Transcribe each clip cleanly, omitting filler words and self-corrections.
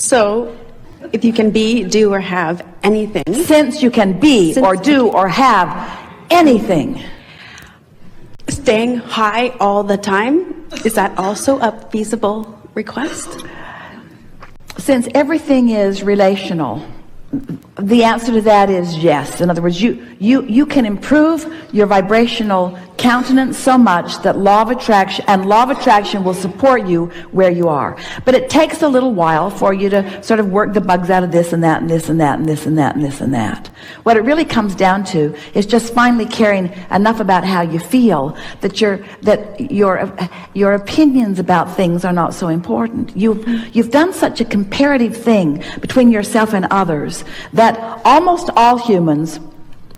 So, if you can be, do, or have anything. Since you can be, or do, or have anything. Staying high all the time, is that also a feasible request? Since everything is relational, the answer to that is yes. In other words, you can improve your vibrational countenance so much that law of attraction will support you where you are. But it takes a little while for you to sort of work the bugs out of this and that and this and that and this and that and this and that. What it really comes down to is just finally caring enough about how you feel that your opinions about things are not so important. You've done such a comparative thing between yourself and others that almost all humans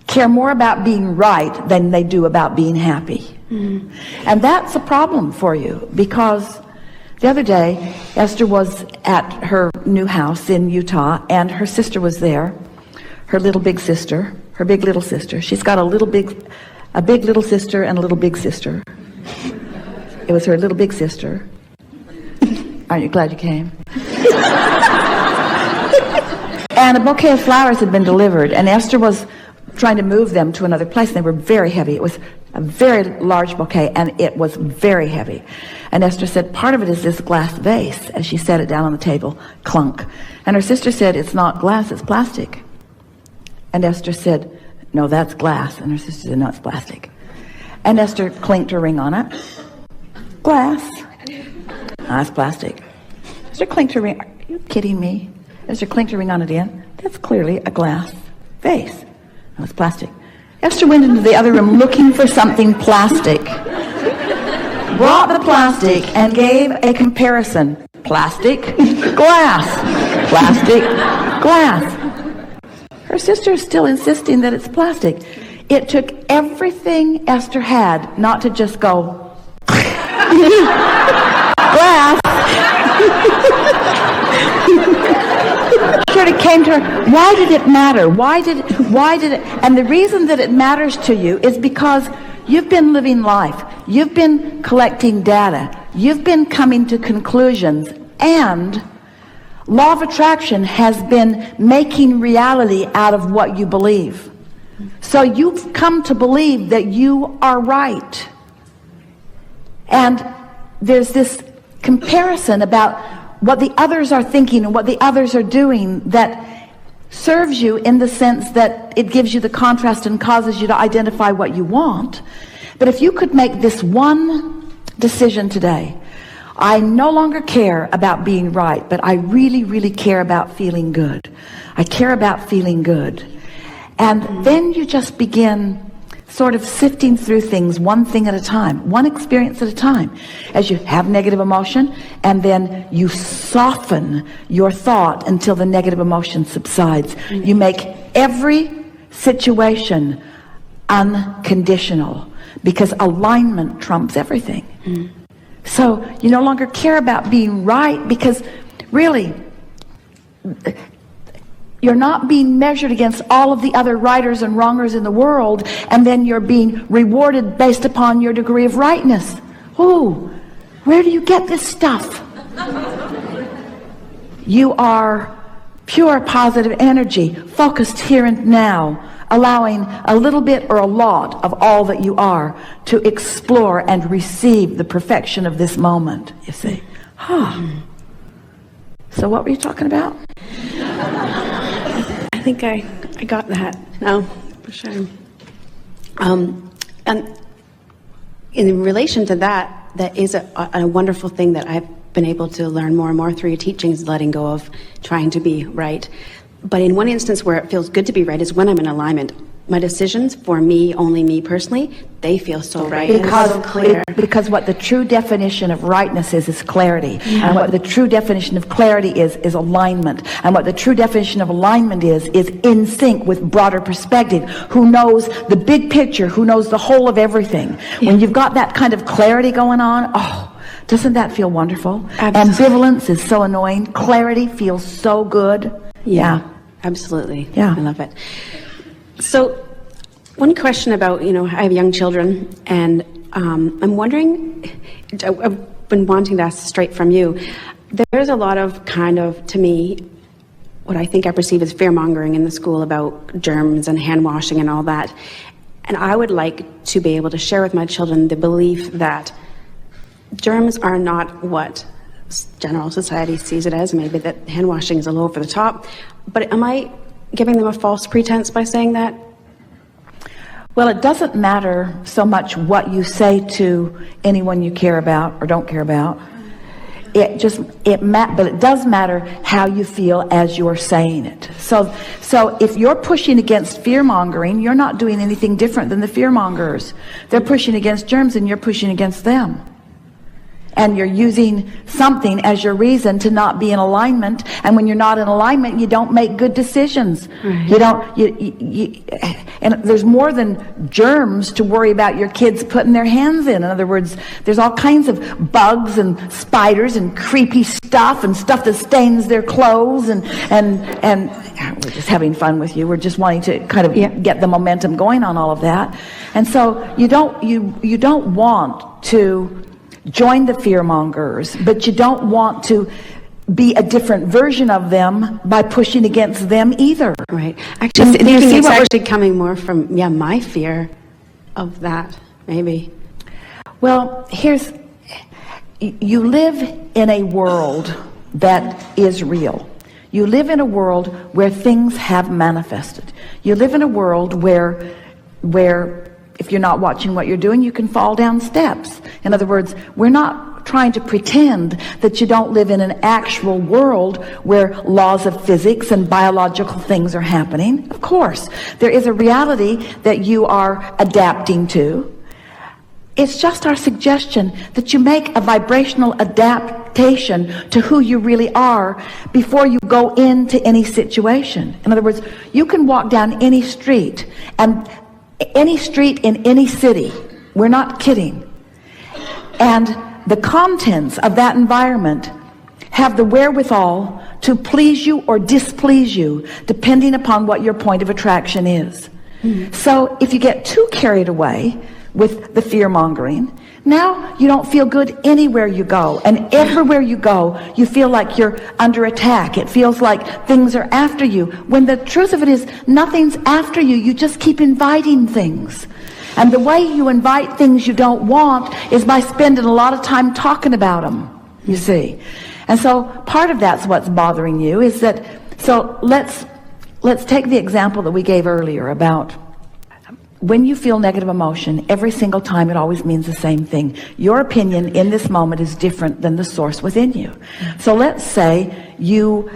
care more about being right than they do about being happy. And that's a problem for you, because the other day Esther was at her new house in Utah, and her sister was there, her big little sister. She's got a big little sister and a little big sister. It was her little big sister. Aren't you glad you came? And a bouquet of flowers had been delivered, and Esther was trying to move them to another place, and they were very heavy. It was a very large bouquet, and it was very heavy. And Esther said, part of it is this glass vase, as she set it down on the table. Clunk. And her sister said, it's not glass, it's plastic. And Esther said, no, that's glass. And her sister said, no, it's plastic. And Esther clinked her ring on it. Glass. No, it's plastic. Esther clinked her ring. Are you kidding me? Esther clinked her ring on it again. That's clearly a glass vase. No, it's plastic. Esther went into the other room looking for something plastic. Brought the plastic and gave a comparison. Plastic, glass. Plastic, glass. Her sister is still insisting that it's plastic. It took everything Esther had not to just go, glass. Sort of came to her, why did it matter? Why did it? And the reason that it matters to you is because you've been living life. You've been collecting data. You've been coming to conclusions. And law of attraction has been making reality out of what you believe. So you've come to believe that you are right. And there's this comparison about what the others are thinking and what the others are doing that serves you in the sense that it gives you the contrast and causes you to identify what you want. But if you could make this one decision today, I no longer care about being right, but I really, really care about feeling good. I care about feeling good. And then you just begin sort of sifting through things one thing at a time, one experience at a time, as you have negative emotion, and then you soften your thought until the negative emotion subsides. You make every situation unconditional, because alignment trumps everything. So you no longer care about being right, because really you're not being measured against all of the other righters and wrongers in the world, and then you're being rewarded based upon your degree of rightness. Ooh, where do you get this stuff? You are pure positive energy, focused here and now, allowing a little bit or a lot of all that you are to explore and receive the perfection of this moment, you see. So what were you talking about? I think I got that now, for sure. And in relation to that, that is a wonderful thing that I've been able to learn more and more through your teachings, letting go of trying to be right. But in one instance where it feels good to be right is when I'm in alignment. My decisions, for me, only me personally, they feel so right and so clear. Because what the true definition of rightness is clarity. And what the true definition of clarity is alignment. And what the true definition of alignment is in sync with broader perspective, who knows the big picture, who knows the whole of everything. When you've got that kind of clarity going on, doesn't that feel wonderful? Absolutely. Ambivalence is so annoying. Clarity feels so good. Yeah, absolutely. Yeah. I love it. So, one question about, I have young children, and I'm wondering, I've been wanting to ask straight from you, There's a lot of to me, what I think I perceive as fear-mongering in the school about germs and hand washing and all that. And I would like to be able to share with my children the belief that germs are not what general society sees it as. Maybe that hand washing is a little over the top. But am I giving them a false pretense by saying that? Well, it doesn't matter so much what you say to anyone you care about or don't care about. But it does matter how you feel as you're saying it. So if you're pushing against fear-mongering, you're not doing anything different than the fear-mongers. They're pushing against germs and you're pushing against them. And you're using something as your reason to not be in alignment. And when you're not in alignment, you don't make good decisions. Mm-hmm. And there's more than germs to worry about your kids putting their hands in. In other words, there's all kinds of bugs and spiders and creepy stuff and stuff that stains their clothes. And we're just having fun with you. We're just wanting to kind of get the momentum going on all of that. And so you don't want to join the fear-mongers, but you don't want to be a different version of them by pushing against them either. Right. Actually, do you see it's actually coming more from, my fear of that, maybe. Well, you live in a world that is real. You live in a world where things have manifested. You live in a world where if you're not watching what you're doing, you can fall down steps. In other words, we're not trying to pretend that you don't live in an actual world where laws of physics and biological things are happening. Of course, there is a reality that you are adapting to. It's just our suggestion that you make a vibrational adaptation to who you really are before you go into any situation. In other words, you can walk down any street in any city. We're not kidding. And the contents of that environment have the wherewithal to please you or displease you, depending upon what your point of attraction is. So if you get too carried away with the fear-mongering, now you don't feel good anywhere you go. And everywhere you go, you feel like you're under attack. It feels like things are after you. When the truth of it is, nothing's after you. You just keep inviting things. And the way you invite things you don't want is by spending a lot of time talking about them, you see. And so part of that's what's bothering you is that, so let's take the example that we gave earlier about when you feel negative emotion, every single time it always means the same thing. Your opinion in this moment is different than the source within you. So let's say you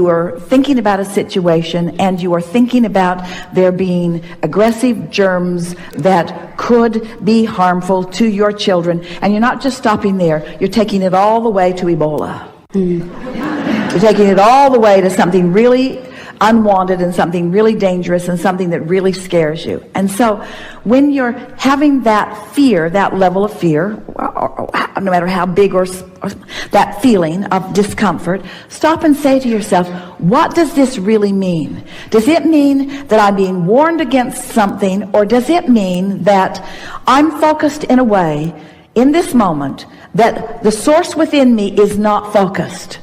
are thinking about a situation and you are thinking about there being aggressive germs that could be harmful to your children, and you're not just stopping there, you're taking it all the way to Ebola. You're taking it all the way to something really unwanted and something really dangerous and something that really scares you. And so when you're having that fear, that level of fear, or no matter how big or that feeling of discomfort, stop and say to yourself, what does this really mean? Does it mean that I'm being warned against something, or does it mean that I'm focused in a way in this moment that the source within me is not focused?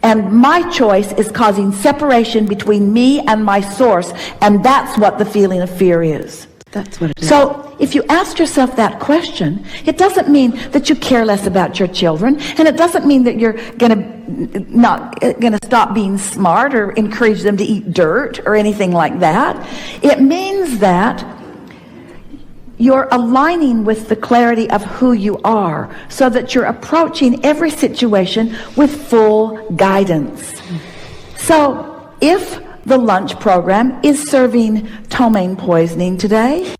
And my choice is causing separation between me and my source, and that's what the feeling of fear is. That's what it is. So if you ask yourself that question, it doesn't mean that you care less about your children, and it doesn't mean that you're not gonna stop being smart or encourage them to eat dirt or anything like that. It means that you're aligning with the clarity of who you are, so that you're approaching every situation with full guidance. So if the lunch program is serving ptomaine poisoning today,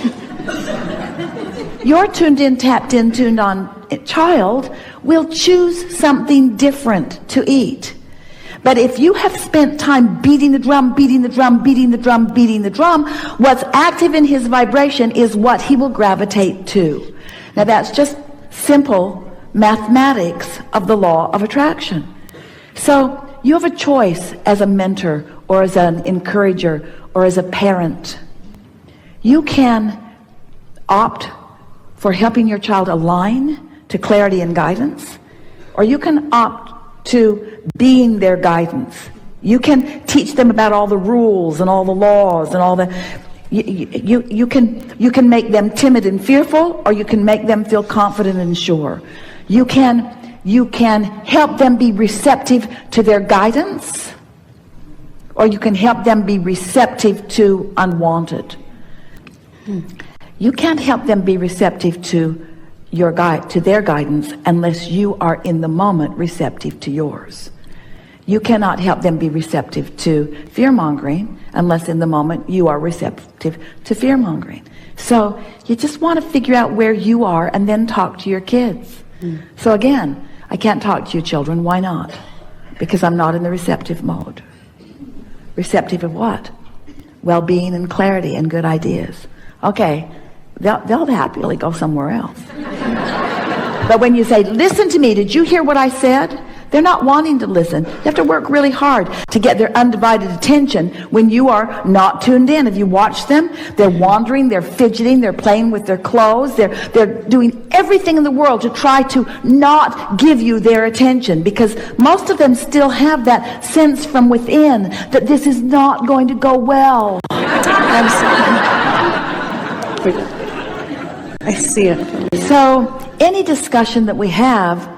your tuned in, tapped in, tuned on child will choose something different to eat. But if you have spent time beating the drum, beating the drum, beating the drum, beating the drum, what's active in his vibration is what he will gravitate to. Now that's just simple mathematics of the law of attraction. So you have a choice as a mentor or as an encourager or as a parent. You can opt for helping your child align to clarity and guidance, or you can opt to being their guidance. You can teach them about all the rules and all the laws and all the... You can make them timid and fearful, or you can make them feel confident and sure. You can help them be receptive to their guidance, or you can help them be receptive to unwanted. You can't help them be receptive to their guidance unless you are in the moment receptive to yours. You cannot help them be receptive to fear-mongering unless in the moment you are receptive to fear-mongering. So you just want to figure out where you are and then talk to your kids. So again, I can't talk to you children. Why not? Because I'm not in the receptive mode. Receptive of what? Well-being and clarity and good ideas. Okay, they'll happily go somewhere else. But when you say, listen to me, did you hear what I said? They're not wanting to listen. You have to work really hard to get their undivided attention when you are not tuned in. If you watch them, they're wandering, they're fidgeting, they're playing with their clothes, they're doing everything in the world to try to not give you their attention, because most of them still have that sense from within that this is not going to go well. Absolutely. I see it. So any discussion that we have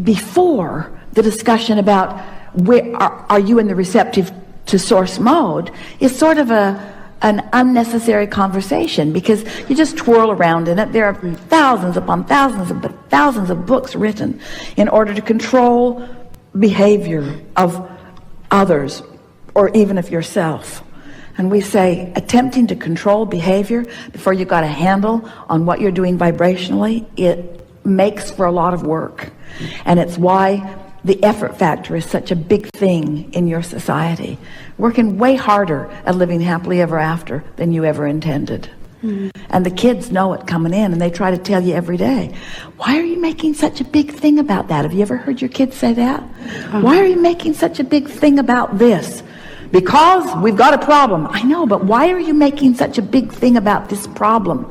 before the discussion about where are you in the receptive to source mode is sort of an unnecessary conversation, because you just twirl around in it. There are thousands upon thousands of books written in order to control behavior of others or even of yourself. And we say attempting to control behavior before you got a handle on what you're doing vibrationally, it makes for a lot of work. And it's why the effort factor is such a big thing in your society. Working way harder at living happily ever after than you ever intended. And the kids know it coming in, and they try to tell you every day, why are you making such a big thing about that? Have you ever heard your kids say that? Why are you making such a big thing about this? Because we've got a problem. I know, but why are you making such a big thing about this problem?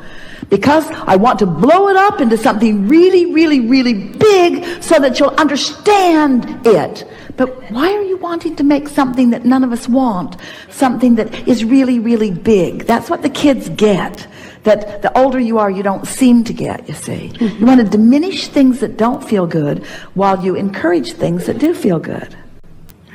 Because I want to blow it up into something really, really, really big so that you'll understand it. But why are you wanting to make something that none of us want? Something that is really, really big. That's what the kids get. That the older you are, you don't seem to get, you see. You want to diminish things that don't feel good while you encourage things that do feel good.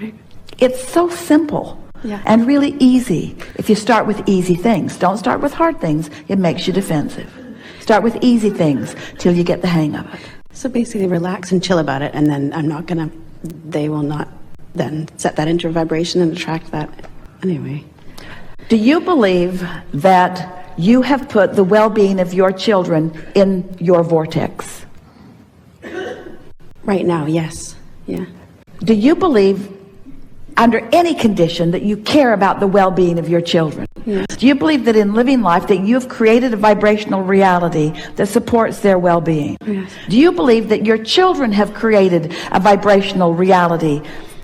Right. It's so simple. Yeah. And really easy if you start with easy things. Don't start with hard things. It makes you defensive. Start with easy things till you get the hang of it. So basically relax and chill about it, and then they will not then set that into a vibration and attract that anyway. Do you believe that you have put the well-being of your children in your vortex? Right now, yes. Yeah. Do you believe under any condition that you care about the well-being of your children? Yes. Do you believe that in living life that you've created a vibrational reality that supports their well-being? Yes. Do you believe that your children have created a vibrational reality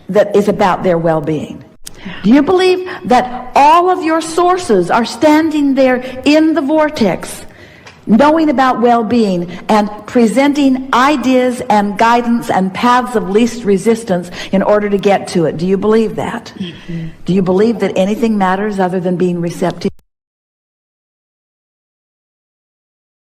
that is about their well-being? Yeah. Do you believe that all of your sources are standing there in the vortex, knowing about well-being and presenting ideas and guidance and paths of least resistance in order to get to it? Do you believe that? Do you believe that anything matters other than being receptive